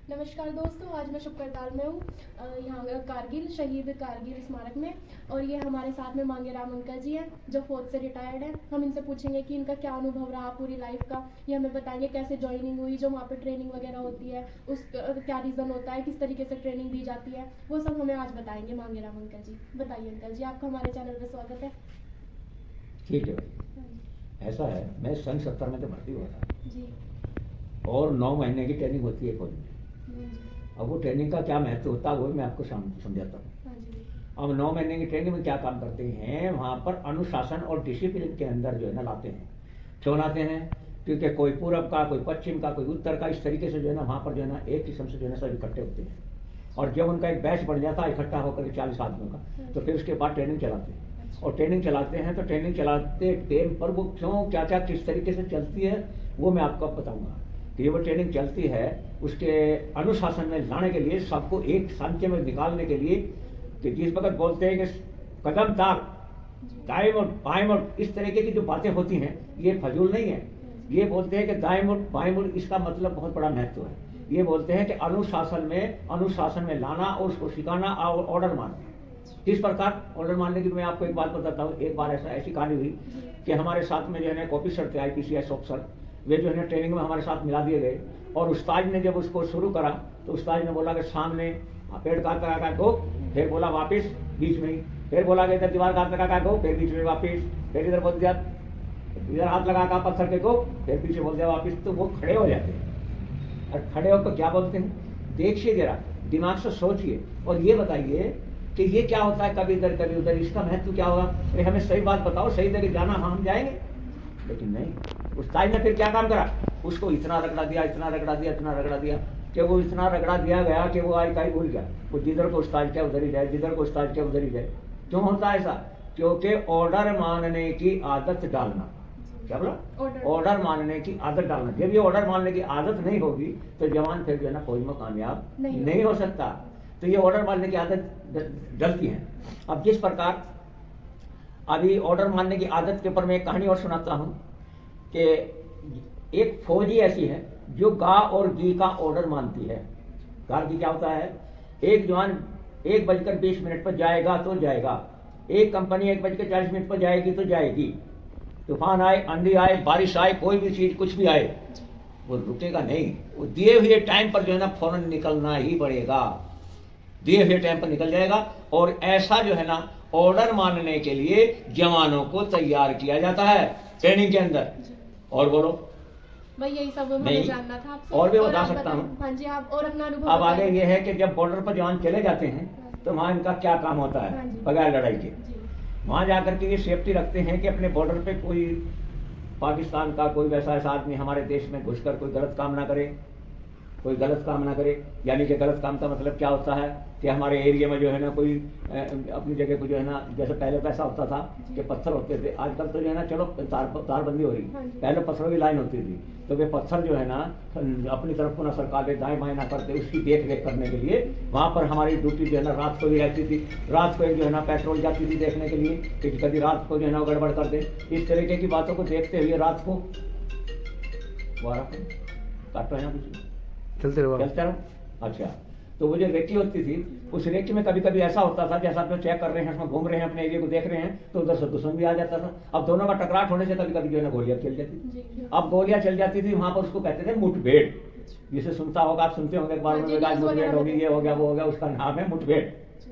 नमस्कार दोस्तों, आज मैं शुभ करताल में हूँ यहाँ कारगिल शहीद कारगिल स्मारक में। और ये हमारे साथ में मांगेराम अंकल जी हैं जो फौज से रिटायर्ड हैं। हम इनसे पूछेंगे कि इनका क्या अनुभव रहा पूरी लाइफ का। ये हमें बताएंगे कैसे ज्वाइनिंग हुई, जो वहाँ पे ट्रेनिंग वगैरह होती है उस क्या रीज़न होता है, किस तरीके से ट्रेनिंग दी जाती है, वो सब हमें आज बताएंगे मांगेराम अंकल जी। बताइए अंकल जी, आपका हमारे चैनल पर स्वागत है। ठीक है भाई, ऐसा है, मैं सन 70 में तो भर्ती हुआ था जी और 9 महीने की ट्रेनिंग होती है फौज में। जी अब वो ट्रेनिंग का क्या महत्व होता है वो मैं आपको समझाता हूँ। हाँ जी अब 9 महीने की ट्रेनिंग में क्या काम करते हैं, वहाँ पर अनुशासन और डिसिप्लिन के अंदर जो है ना लाते हैं। क्यों लाते हैं? क्योंकि कोई पूरब का, कोई पश्चिम का, कोई उत्तर का, इस तरीके से जो है ना वहाँ पर जो है ना एक किस्म से जो है ना सब इकट्ठे होते हैं। और जब उनका एक बैच बन जाता है इकट्ठा होकर 40 आदमियों का, तो फिर उसके बाद ट्रेनिंग चलाते हैं। और ट्रेनिंग चलाते हैं तो ट्रेनिंग चलाते टाइम पर वो क्यों क्या क्या किस तरीके से चलती है वो मैं आपको बताऊंगा। कि ये वो ट्रेनिंग चलती है उसके अनुशासन में लाने के लिए, सबको एक सांचे में निकालने के लिए कि जिस वक्त बोलते हैं कि कदम ताक, दाएं मुड़ बाएं मुड़, इस तरीके की जो बातें होती हैं ये फजूल नहीं है। ये बोलते हैं कि दाएं मुड़ बाएं मुड़, इसका मतलब बहुत बड़ा महत्व है। ये बोलते हैं कि अनुशासन में लाना और उसको सिखाना और ऑर्डर मानना। किस प्रकार ऑर्डर मानने की मैं आपको एक बात बताता हूँ। एक बार ऐसी कहानी हुई कि हमारे साथ में जो है ना ऑफिसर थे, IPCS ऑफिसर, वे जो है ना ट्रेनिंग में हमारे साथ मिला दिए गए। और उस्ताद ने जब उसको शुरू करा तो उस्ताद ने बोला कि सामने पेड़ काट लगा दो, फिर बोला वापिस बीच में ही, फिर बोला कि इधर दीवार काट लगा दो, फिर बीच में वापिस, फिर इधर बोल दिया इधर हाथ लगा का पत्थर के को, फिर पीछे बोल दिया वापिस। तो वो खड़े हो जाते हैं। और खड़े होकर क्या बोलते हैं, देखिए जरा, दिमाग से सोचिए और ये बताइए कि ये क्या होता है, कभी इधर कभी उधर, इसका महत्व क्या होगा। अरे हमें सही बात बताओ, सही जगह जाना, हम जाएंगे। लेकिन नहीं, उस ताई ने फिर क्या काम करा, उसको इतना रगड़ा दिया, इतना रगड़ा दिया, इतना रगड़ा दिया कि वो इतना रगड़ा दिया गया कि वो आई काई भूल गया। वो जिधर को उस्ताद क्या उधर ही जाए, जिधर को उस्ताद क्या उधर ही जाए। क्यों होता है ऐसा? क्योंकि ऑर्डर मानने की आदत डालना। क्या बोला? ऑर्डर मानने की आदत डालना। जब ये ऑर्डर मानने की आदत नहीं होगी तो जवान फिर जो है ना फौज में कामयाब नहीं हो सकता। तो ये ऑर्डर मानने की आदत डलती है। अब जिस प्रकार अभी ऑर्डर मानने की आदत के ऊपर मैं एक कहानी और सुनाता हूँ कि एक फौजी ऐसी है जो गा और गी का ऑर्डर मानती है। गा गी क्या होता है? एक जवान 1:20 पर जाएगा तो जाएगा, एक कंपनी 1:40 पर जाएगी तो जाएगी। तूफान आए, आंधी आए, बारिश आए, कोई भी चीज कुछ भी आए, वो रुकेगा नहीं। वो दिए हुए टाइम पर जो है ना फौरन निकलना ही पड़ेगा, दिए हुए टाइम पर निकल जाएगा। और ऐसा जो है ना ऑर्डर मानने के लिए जवानों को तैयार किया जाता है ट्रेनिंग के अंदर। और बोलो भाई, यही सब हमें जानना था आपसे। और भी बता सकता हूँ। हाँ जी, आप और अपना अनुभव अब आगे ये है कि जब बॉर्डर पर जवान चले जाते हैं तो वहाँ इनका क्या काम होता है बगैर लड़ाई के। वहाँ जाकर के ये सेफ्टी रखते हैं कि अपने बॉर्डर पे कोई पाकिस्तान का कोई वैसा ऐसा आदमी हमारे देश में घुसकर कोई गलत काम ना करे, कोई गलत काम ना करे। यानी कि गलत काम का मतलब क्या होता है कि हमारे एरिया में जो है ना कोई अपनी जगह को जो है ना, जैसे पहले तो ऐसा होता था कि पत्थर होते थे, आजकल तो जो है ना चलो तारबंदी हो रही, पहले पत्थरों की लाइन होती थी। तो वे पत्थर जो है ना अपनी तरफ को ना सरका दे, दाएं बाएं ना करते, उसकी देख रेख करने के लिए वहाँ पर हमारी ड्यूटी जो है ना रात को भी रहती थी। रात को एक जो है ना पेट्रोल जाती थी देखने के लिए कि कभी रात को जो है ना गड़बड़ कर दे। इस तरीके की बातों को देखते हुए रात को काटो है ना कुछ चलते रहो। अच्छा, तो वो जो रेकी होती थी, उस रेकी में कभी कभी ऐसा होता था जैसा आप लोग चेक कर रहे हैं, उसमें घूम रहे हैं, अपने एरिया को देख रहे हैं, तो उधर से दुश्मन भी आ जाता था। अब दोनों का टकराट होने से कभी कभी जो है ना गोलियां चल जाती थी। अब गोलियां चल जाती थी, वहां पर उसको कहते थे मुठभेड़। जिसे सुनता होगा, आप सुनते होंगे अखबार में, मुठभेड़ होगी, ये हो गया वो हो गया, उसका नाम है मुठभेड़।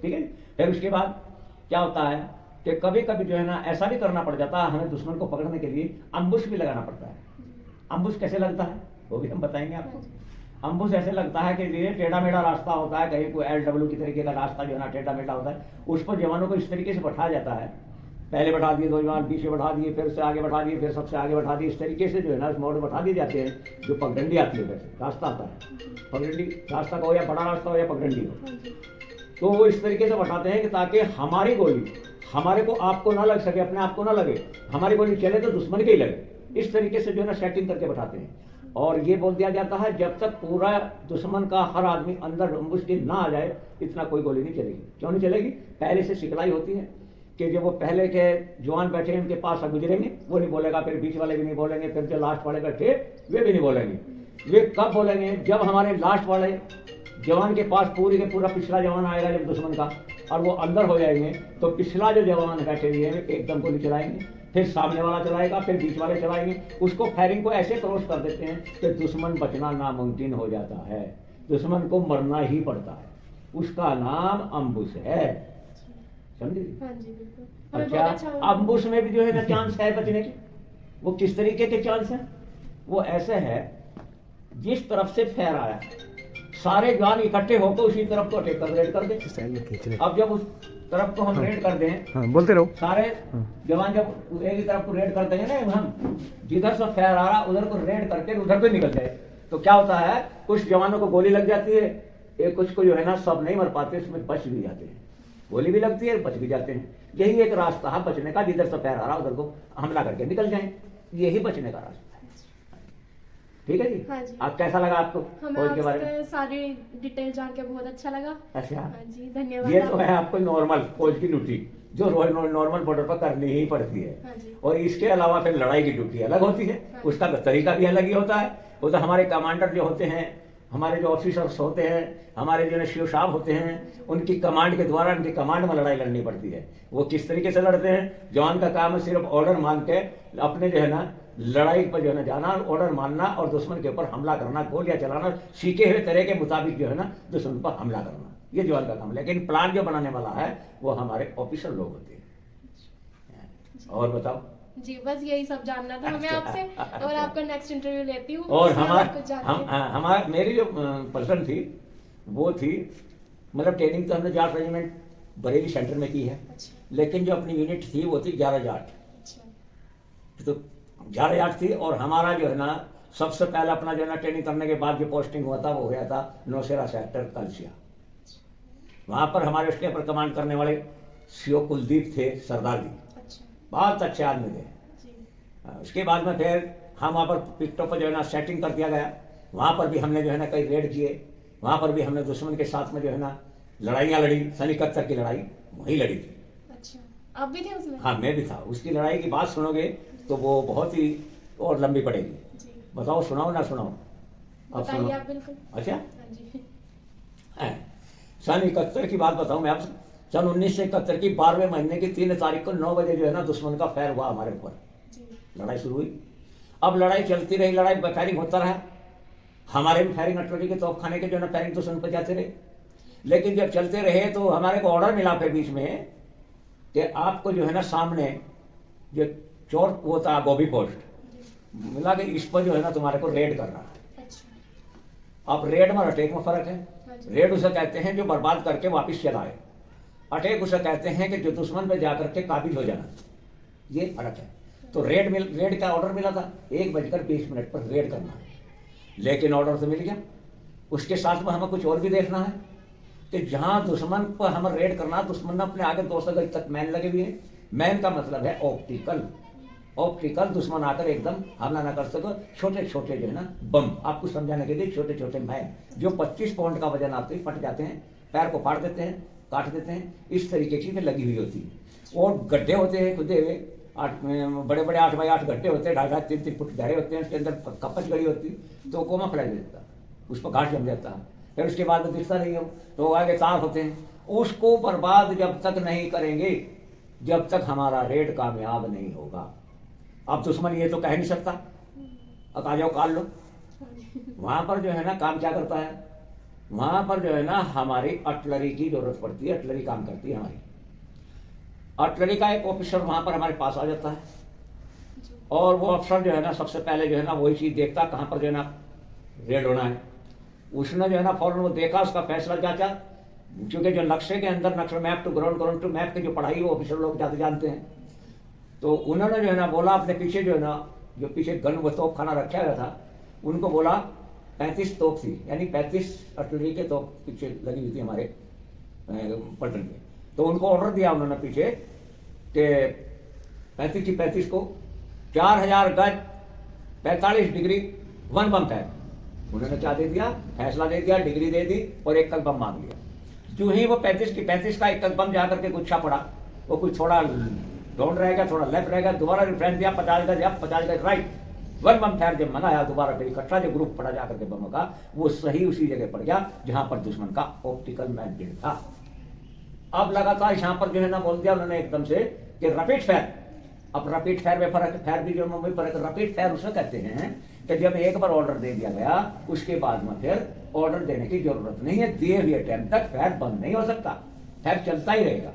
ठीक है। फिर उसके बाद क्या होता है कि कभी कभी जो है ना ऐसा भी करना पड़ जाता है, हमें दुश्मन को पकड़ने के लिए अम्बुश भी लगाना पड़ता है। अम्बुश कैसे लगता है वो भी हम बताएंगे आपको। अम्बुश ऐसे लगता है कि ये टेढ़ा मेढ़ा रास्ता होता है, कहीं कोई LW की तरीके का रास्ता जो है ना टेढ़ा मेढ़ा होता है, उस पर जवानों को इस तरीके से बैठाया जाता है। पहले बैठा दिए 2 जवान, पीछे बैठा दिए, फिर से आगे बैठा दिए, फिर सबसे आगे बैठा दिए, इस तरीके से जो है ना इस मोड़ बैठा दिए जाते हैं। जो पगडंडी आती है, वैसे रास्ता आता है, पगडंडी रास्ता का हो या बड़ा रास्ता हो या पगडंडी हो, तो वो इस तरीके से बैठाते हैं कि ताकि हमारी गोली हमारे को आपको ना लग सके, अपने आप को ना लगे, हमारी गोली चले तो दुश्मन के ही लगे। इस तरीके से जो है ना सेटिंग करके बैठाते हैं। और ये बोल दिया जाता है जब तक पूरा दुश्मन का हर आदमी अंदर अम्बुश के ना आ जाए इतना कोई गोली नहीं चलेगी। क्यों नहीं चलेगी? पहले से सिखलाई होती है कि जब वो पहले के जवान बैठे हैं उनके पास गुजरेंगे, वो नहीं बोलेगा, फिर बीच वाले भी नहीं बोलेंगे, फिर जो लास्ट वाले बैठे वे भी नहीं बोलेंगे। वे कब बोलेंगे? जब हमारे लास्ट वाले जवान के पास पूरी के पूरा पिछला जवान आएगा जब दुश्मन का, और वो अंदर हो जाएंगे तो पिछला जो जवान बैठे हुए हैं एकदम गोली चलाएंगे, फिर सामने वाला चलाएगा, फिर बीच वाले चलाएंगे। उसको फायरिंग को ऐसे क्रॉस कर देते हैं कि दुश्मन बचना नामुमकिन हो जाता है, दुश्मन को मरना ही पड़ता है। उसका नाम अम्बुश है, समझे? हाँ जी बिल्कुल। हमें अच्छा, बहुत अच्छा अम्बुश में भी जो है ना चांस है बचने के। वो किस तरीके के चांस है? वो ऐसे है, जिस तरफ से फैर आया सारे जवान इकट्ठे होकर उसी तरफ को अटैक कर रेड कर दे। अब जब उस तरफ को हम रेड कर दें, हाँ बोलते रहो। सारे जवान जब एक ही तरफ को रेड कर देंगे ना, हम जिधर से फैर आ रहा उधर को रेड करके उधर पे निकल जाए, तो क्या होता है, कुछ जवानों को गोली लग जाती है, एक कुछ को जो है ना सब नहीं मर पाते, उसमें बच भी जाते हैं, गोली भी लगती है, बच भी जाते हैं। यही एक रास्ता है बचने का, जिधर से फैर आ रहा उधर को हमला करके निकल जाए, यही बचने का रास्ता है। ठीक है जी। हाँ जी। आप कैसा लगा आपको हमें फौज के बारे में? आपसे सारी डिटेल जान के बहुत अच्छा लगा। अच्छा, हाँ जी धन्यवाद। ये तो है आपको नॉर्मल फौज की ड्यूटी जो नॉर्मल बॉर्डर पर करनी ही पड़ती है। हाँ जी। और इसके अलावा फिर लड़ाई की ड्यूटी अलग होती है, हाँ। उसका तरीका भी अलग ही होता है। वो तो हमारे कमांडर जो होते हैं, हमारे जो ऑफिसर्स होते हैं, हमारे जो शिव साहब होते हैं, उनकी कमांड के द्वारा उनकी कमांड में लड़ाई लड़नी पड़ती है। वो किस तरीके से लड़ते हैं, जवान का काम है सिर्फ ऑर्डर मान के अपने जो है ना लड़ाई पर जो है ना जाना, ऑर्डर मानना और दुश्मन के ऊपर हमला करना, गोलियां चलाना, सीखे हुए तरह के मुताबिक जो है ना दुश्मन पर हमला करना, ये जवान का काम है। लेकिन प्लान जो बनाने वाला है वो हमारे ऑफिसर लोग होते हैं। और बताओ जी, बस यही सब जानना था हमें आपसे, और आपका नेक्स्ट इंटरव्यू लेती हूँ। और उसमें और कुछ जानते हैं। हमारा मेरी जो पर्सन थी वो थी, मतलब ट्रेनिंग तो हमने जाट रेजिमेंट बरेली सेंटर में की है, अच्छा लेकिन जो अपनी यूनिट थी वो थी 11 जाट। अच्छा। तो 11 जाट थी, और हमारा जो है ना सबसे पहले अपना जो है ना ट्रेनिंग करने के बाद जो पोस्टिंग हुआ था वो गया था नौशेरा सेक्टर कलसिया। वहां पर हमारे उसके ऊपर कमांड करने वाले सीओ कुलदीप थे सरदार जी, अच्छा बहुत अच्छे आदमी थे। जी। उसके बाद में फिर हम वहाँ पर पिकटो पर जो है ना सेटिंग कर दिया गया, वहाँ पर भी हमने जो है ना कई रेड किए, वहाँ पर भी हमने दुश्मन के साथ में जो है ना लड़ाइयाँ लड़ी, सन 71 की लड़ाई वहीं लड़ी थी। अच्छा, आप भी थे उसमें? हाँ मैं भी था। उसकी लड़ाई की बात सुनोगे तो वो बहुत ही और लंबी पड़ेगी। जी। बताओ, सुनाओ ना सुनाओ? अब सुनो। बताइए आप बिल्कुल। अच्छा, हाँ जी। है सन 71 की बात बताऊं मैं आपसे। सन 1971 की 12वें महीने की 3 तारीख को 9 बजे जो है ना दुश्मन का फायर हुआ हमारे ऊपर, जी। लड़ाई शुरू हुई। अब लड़ाई चलती रही, लड़ाई फायरिंग होता रहा, हमारे भी फायरिंग अटलरी के तोपखाने के जो है ना फायरिंग दुश्मन पर जाते रहे। लेकिन जब चलते रहे तो हमारे को ऑर्डर मिला फिर बीच में कि आपको जो है ना सामने जो चोर वो था गोभी पोस्ट मिला कि इस पर जो है ना तुम्हारे को रेड करना है। अच्छा। अब रेड और अटैक में फर्क है। हाँ जी। रेड उसे कहते हैं जो बर्बाद करके वापस चलाए, अटैक उसे कहते हैं कि जो दुश्मन पे जाकर के काबिल हो जाना, ये फर्क है। तो रेड का ऑर्डर मिला था 1:20 पर रेड करना है, लेकिन ऑर्डर तो मिल गया। उसके साथ में हमें कुछ और भी देखना है कि जहां दुश्मन पर हमें रेड करना, दुश्मन ने अपने आगे 200 गज तक मैन लगे हुए हैं। मैन का मतलब है ऑप्टिकल दुश्मन आकर एकदम हमला ना कर सको। छोटे छोटे जो है ना बम, आपको समझाने के लिए छोटे छोटे मैन जो 25 पाउंड का वजन आते फट जाते हैं, पैर को फाड़ देते हैं, काट देते हैं, इस तरीके की लगी हुई होती है। और गड्ढे होते हैं खुदे हुए, बड़े बड़े 8x8 गड्ढे होते हैं, 2.5 3 फुट गहरे होते हैं, उसके अंदर कपच गड़ी होती है, तो कोमा फैला देता है, उस पर घास जम जाता है। फिर उसके बाद में दिखता नहीं हो तो आगे तार होते हैं। उसको बर्बाद जब तक नहीं करेंगे जब तक हमारा रेड कामयाब नहीं होगा। अब दुश्मन ये तो कह नहीं सकता अब आ जाओ काट लो। वहां पर जो है ना काम क्या करता है, वहां पर जो है ना हमारी अटलरी की जरूरत पड़ती है, अटलरी काम करती है हमारी। अटलरी का एक ऑफिसर वहां पर हमारे पास आ जाता है, और वो अफसर जो है ना सबसे पहले जो है ना वही चीज देखता कहाँ पर जो है ना रेड होना है। उसने जो है ना फौरन वो देखा, उसका फैसला क्या था, क्योंकि जो नक्शे के अंदर नक्शा map to ground to map की जो पढ़ाई वो ऑफिसर लोग ज्यादा जानते हैं। तो उन्होंने जो है ना बोला अपने पीछे जो है ना जो पीछे गन व तोप खाना रखा गया था, उनको बोला 35 तोप थी, यानी 35 अटलरी के तोप पीछे लगी हुई थी हमारे पलटन पे। तो उनको ऑर्डर दिया उन्होंने पीछे कि 35 की 35 को 4000 गज 45 डिग्री 1 बम है। उन्होंने क्या दे दिया, फैसला दे दिया, डिग्री दे दी और एक कल बम मांग लिया। जो ही वो 35 की 35 का एक कल बम जाकर के गुच्छा पड़ा, वो कुछ थोड़ा डाउन रहेगा, थोड़ा लेफ्ट रहेगा, दोबारा रिफ्रेंस दिया 50 गज 50 गज राइट, वन बम फायर जब मंगाया दोबारा फिर इकट्ठा जो ग्रुप पड़ा जाकर के बमों का, वो सही उसी जगह पड़ गया जहां पर दुश्मन का ऑप्टिकल मैगजीन था। अब लगातार यहां पर जो है ना बोल दिया उन्होंने एकदम से कि रैपिड फायर। अब रैपिड फायर में फर्क, फायर भी जो में फर्क, रैपिड फायर उसे कहते हैं कि जब एक बार ऑर्डर दे दिया गया उसके बाद में फिर ऑर्डर देने की जरूरत नहीं है, दिए हुए टाइम तक फायर बंद नहीं हो सकता, फायर चलता ही रहेगा,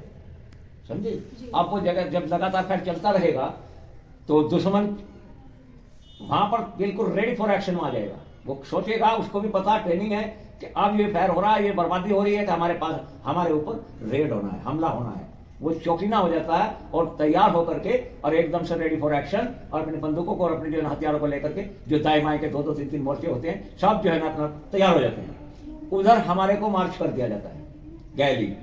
समझे। अब वो जगह जब लगातार फायर चलता रहेगा तो दुश्मन वहां पर बिल्कुल रेडी फॉर एक्शन आ जाएगा। वो सोचेगा, उसको भी पता ट्रेनिंग है कि अब ये फायर हो रहा है, ये बर्बादी हो रही है, कि हमारे पास हमारे ऊपर रेड होना है, हमला होना है। वो चौकीना हो जाता है और तैयार होकर के और एकदम से रेडी फॉर एक्शन, और अपनी बंदूकों को और अपने जो हथियारों को लेकर के, जो दाएं बाएं के 2-2 3-3 मोर्चे होते हैं, सब जो है ना अपना तैयार हो जाते हैं। उधर हमारे को मार्च कर दिया जाता है गैली।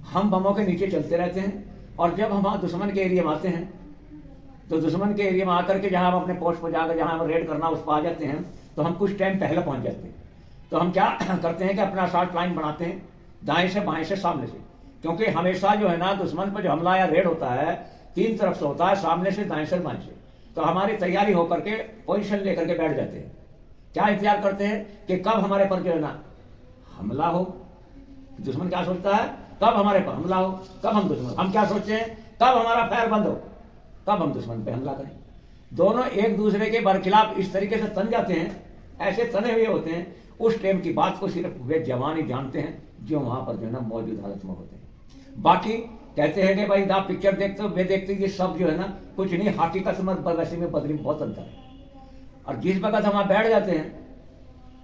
हम बमों के नीचे चलते रहते हैं और जब हम दुश्मन के एरिया में आते हैं तो दुश्मन के एरिया में आकर के जहां हम अपने पोस्ट पर जाकर जहां हम रेड करना उस पर आ जाते हैं, तो हम कुछ टाइम पहले पहुंच जाते हैं। तो हम क्या करते हैं कि अपना शॉर्ट लाइन बनाते हैं, दाएं से बाएं से सामने से, क्योंकि हमेशा जो है ना दुश्मन पर जो हमला या रेड होता है 3 तरफ से होता है, सामने से, दाएं से, बाएं से। तो हमारी तैयारी होकर के पोजीशन लेकर के बैठ जाते हैं। क्या इंतजार करते हैं कि कब हमारे पर जो है ना हमला हो। दुश्मन क्या सोचता है, कब हमारे पर हमला हो, कब हम क्या सोचते हैं, कब हमारा फायर बंद हो, कब हम दुश्मन पे हमला करें। दोनों एक दूसरे के बरखिलाफ इस तरीके से तन जाते हैं, ऐसे तने हुए होते हैं। उस टाइम की बात को सिर्फ वे जवान ही जानते हैं जो वहां पर जो है ना मौजूद हालत में होते हैं। बाकी कहते हैं कि भाई आप पिक्चर देखते हो, वे देखते, ये सब जो है ना कुछ नहीं, हकीकत में वैसे में बदली में बहुत अंतर है। और जिस वक्त हम वहां बैठ जाते हैं,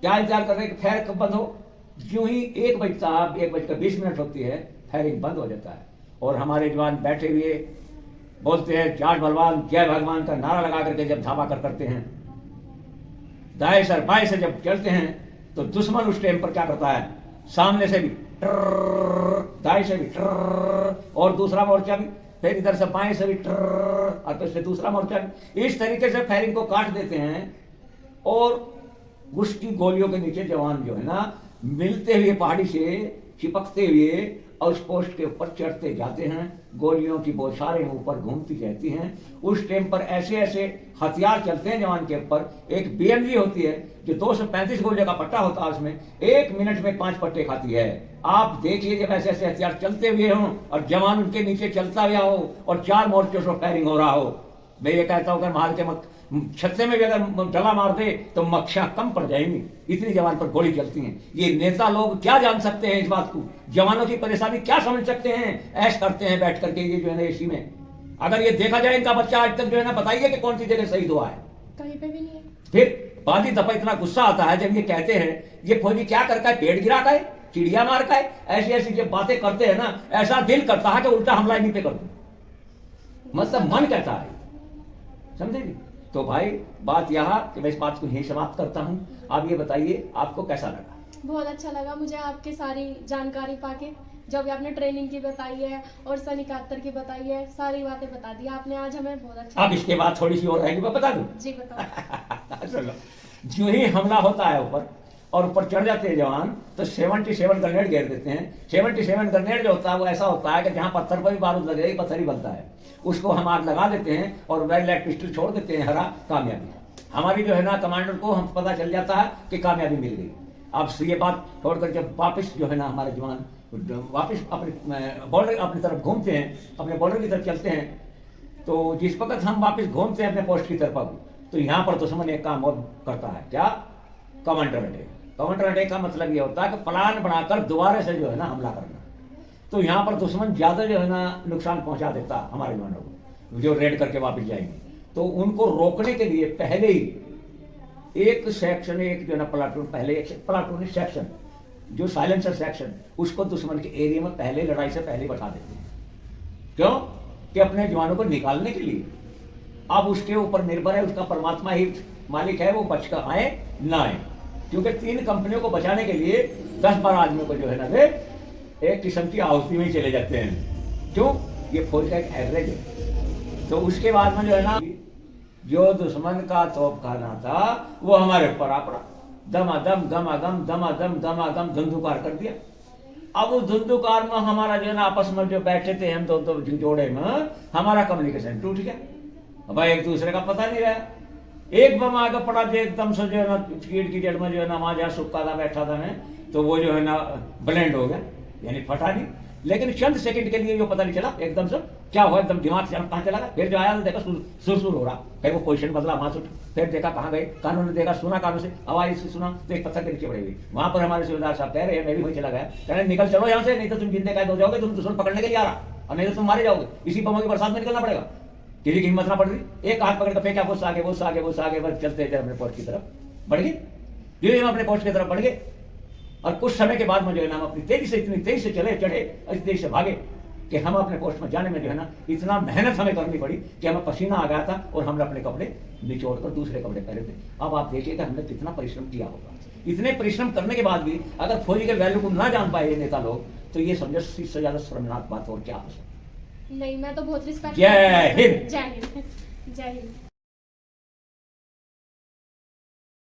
क्या इंतजार कर रहे हैं कि फायर कब बंद हो। यूं ही 1:20 होती है, फायरिंग बंद हो जाता है और हमारे जवान बैठे हुए बोलते हैं जाट बलवान जय भगवान का नारा लगा करके जब धावा करते हैं, दाएं से बाएं से जब चलते हैं, तो दुश्मन उस टाइम पर क्या करता है, सामने से भी दाएं से भी और दूसरा मोर्चा भी, फिर इधर से बाएं से भी और फिर से दूसरा मोर्चा भी, इस तरीके से फायरिंग को काट देते हैं। और उसकी गोलियों के नीचे जवान जो है ना मिलते हुए पहाड़ी से चिपकते हुए और उस पोस्ट के ऊपर चढ़ते जाते हैं। गोलियों की बौछारें ऊपर घूमती रहती हैं। उस टाइम पर ऐसे ऐसे हथियार चलते हैं जवान के ऊपर। एक BMG होती है जो 235 गोलियों का पट्टा होता है, उसमें 1 मिनट में 5 पट्टे खाती है। आप देखिए जब ऐसे ऐसे हथियार चलते हुए हों और जवान उनके नीचे चलता हुआ हो और 4 मोर्चों से फायरिंग हो रहा हो, मैं ये कहता हूँ अगर मार के छत्ते में भी अगर डला मार दे तो मक्खियां कम पड़ जाएंगी, इतनी जवान पर गोली चलती हैं। ये नेता लोग क्या जान सकते हैं इस बात को, जवानों की परेशानी क्या समझ सकते हैं। ऐश करते हैं बैठ करके ये जो है ना एसी में। अगर ये देखा जाए इनका बच्चा आज तक जो है ना, बताइए कि कौन सी जगह शहीद हुआ है, कहीं पे भी नहीं है। फिर बादी दफा इतना गुस्सा आता है जब ये कहते हैं ये फौजी क्या करता है, पेड़ गिरा का है, चिड़िया मार का है, ऐसी ऐसी जब बातें करते हैं ना, ऐसा दिल करता है कि उल्टा हमला इन्हीं पे कर दो, मतलब मन कहता है, समझे। तो भाई बात यहाँ कि मैं इस बात को यही समाप्त करता हूँ। आप ये बताइए आपको कैसा लगा। बहुत अच्छा लगा मुझे आपकी सारी जानकारी पाके, जो भी आपने ट्रेनिंग की बताई है और सन 71 की बताई है, सारी बातें बता दी आपने आज हमें, बहुत अच्छा। अब इसके बाद थोड़ी सी और रहेगी, मैं बता दूं। जी बताओ। चलो, जो ही हमला होता है ऊपर और ऊपर चढ़ जाते हैं जवान, तो 77 ग्रेनेड घेर देते हैं। 77 ग्रेनेड जो होता है वो ऐसा होता है कि जहां पत्थर पर भी बारूद लगे, पत्थर ही बनता है, उसको हम आग लगा देते हैं और वेल लाइट पिस्टल छोड़ देते हैं, हरा कामयाबी। हमारी जो है ना कमांडर को हम पता चल जाता है कि कामयाबी मिल गई। अब ये बात छोड़कर जब वापस जो है ना हमारे जवान वापस अपने बॉर्डर अपनी तरफ घूमते हैं, अपने बॉर्डर की तरफ चलते हैं, तो जिस वक्त हम वापस घूमते हैं अपने पोस्ट की तरफ, तो यहाँ पर दुश्मन एक काम और करता है, क्या, काउंटर अटैक। काउंटर अटैक का मतलब ये होता है कि प्लान बनाकर दोबारा से जो है ना हमला करना। तो यहाँ पर दुश्मन ज्यादा जो है ना नुकसान पहुंचा देता हमारे जवानों को जो रेड करके वापस जाएंगे। तो उनको रोकने के लिए पहले ही एक सेक्शन, एक जो है ना प्लाटून, पहले एक प्लाटूनिक सेक्शन जो साइलेंसर सेक्शन, उसको दुश्मन के एरिया में पहले लड़ाई से पहले बैठा देते हैं। क्यों कि अपने जवानों को निकालने के लिए। अब उसके ऊपर निर्भर है, उसका परमात्मा ही मालिक है, वो बच कर आए ना आए। क्योंकि 3 कंपनियों को बचाने के लिए 10-12 आदमियों को जो है ना वे एक किस्म की आहुति में ही चले जाते हैं। क्यों, ये फौज का एक एवरेज है। तो उसके बाद में जो है ना जो दुश्मन का तोप खाना था वो हमारे ऊपर आ पड़ा, दमादम दमादम दमादम दमादम धुंधुकार कर दिया। अब उस धुंधुकार में हमारा जो है ना आपस में जो बैठे थे हम दो जोड़े में, हमारा कम्युनिकेशन टूट गया। भाई एक दूसरे का पता नहीं रहा, एक बम आकर पड़ा जो एकदम से जो है ना कीट की जड़ में जो है ना वहां जहाँ सुक्का था बैठा था मैं, तो वो जो है ना ब्लेंड हो गया, यानी फटा नहीं। लेकिन चंद सेकंड के लिए जो पता नहीं चला एकदम से क्या हुआ, एकदम दिमाग से कहाँ चला गया। फिर जो आया तो देखा सुर हो रहा, फिर वो पोजीशन बदला वहां से, फिर देखा कहाँ गए, कानों ने देखा, सुना कानों से आवाज से सुना तो एक पत्थर के नीचे पड़ी हुई। वहां पर हमारे सूबेदार साहब कह रहे हैं, मैं भी वही चला गया, कह रहे निकल चलो यहाँ से, नहीं तो तुम जिंदे कैद हो जाओगे, तुम दुश्मन पकड़ने के लिए आ रहा, और नहीं तो तुम मारे जाओगे, इसी बमों की बरसात में निकलना पड़ेगा। किसी की हिम्मत ना पड़ रही, एक हाथ पकड़ कर फेंका, वो आगे वो आगे वो आगे, बस चलते थे अपने पोस्ट की तरफ बढ़ गए, धीरे हम अपने पोस्ट की तरफ बढ़ गए। और कुछ समय के बाद में जो है ना हम अपनी तेजी से, इतनी तेजी से चले चढ़े, इतनी तेजी से भागे कि हम अपने पोस्ट में जाने में जो है ना इतना मेहनत हमें करनी पड़ी कि हमें पसीना आ गया था और हमने अपने कपड़े निचोड़ कर दूसरे कपड़े पहने थे। अब आप देखिएगा हमने कितना परिश्रम किया होगा। इतने परिश्रम करने के बाद भी अगर फौजी के वैल्यू को ना जान पाए ये नेता लोग, तो ये समझो इससे ज्यादा शर्मनाक बात और क्या हो सकती। नहीं, मैं तो बहुत रिस्पेक्ट। जय हिंद। जय हिंद। जय हिंद।